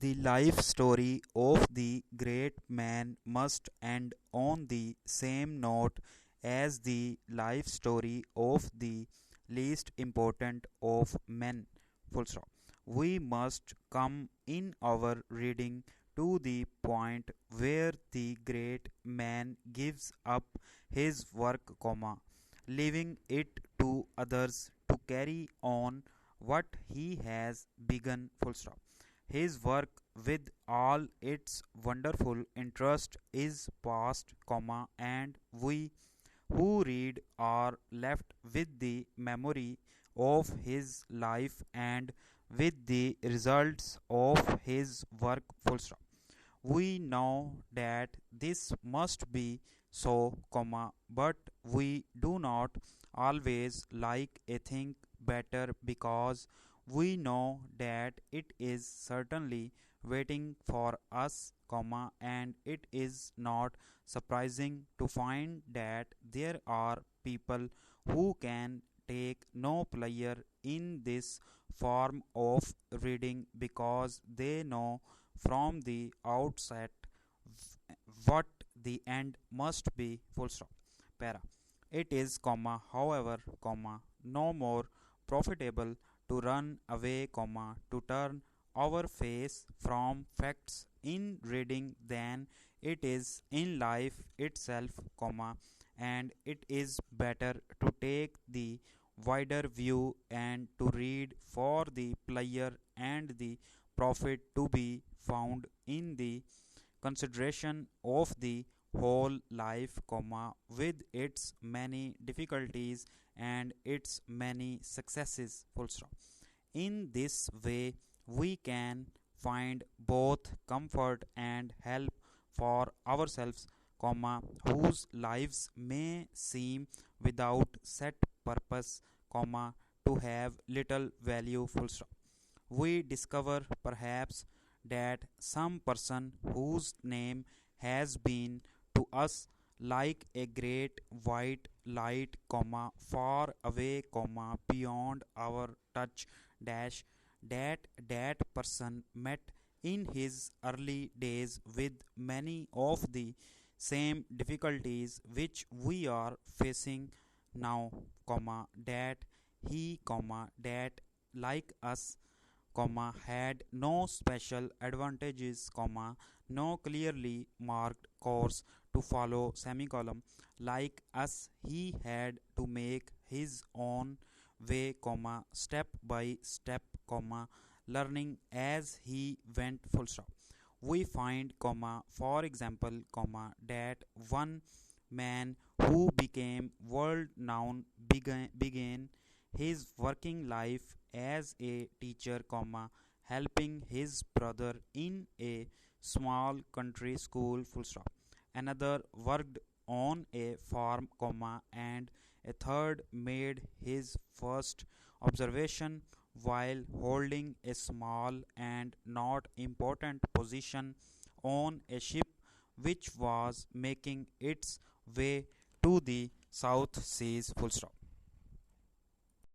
The life story of the great man must end on the same note as the life story of the least important of men. Full stop. We must come in our reading to the point where the great man gives up his work, leaving it to others to carry on what he has begun. Full stop. His work, with all its wonderful interest, is past, and we who read are left with the memory of his life and with the results of his work. Full stop. We know that this must be so, but we do not always like a thing better because we know that it is certainly waiting for us, and it is not surprising to find that there are people who can take no pleasure in this form of reading because they know from the outset what the end must be. Full stop. Para. It is, however, no more profitable to run away, to turn our face from facts in reading than it is in life itself, and it is better to take the wider view and to read for the pleasure and the profit to be found in the consideration of the whole life, with its many difficulties and its many successes. Full stop. In this way, we can find both comfort and help for ourselves, whose lives may seem without set purpose, to have little value. Full stop. We discover perhaps that some person whose name has been to us like a great white light, far away, beyond our touch, dash, that person met in his early days with many of the same difficulties which we are facing now, that he, that like us, had no special advantages, no clearly marked course to follow, like us he had to make his own way, step by step, learning as he went. Full stop. We find, for example, that one man who became world known began his working life as a teacher, helping his brother in a small country school. Full stop. Another worked on a farm, and a third made his first observation while holding a small and not important position on a ship which was making its way to the South Seas. Full stop.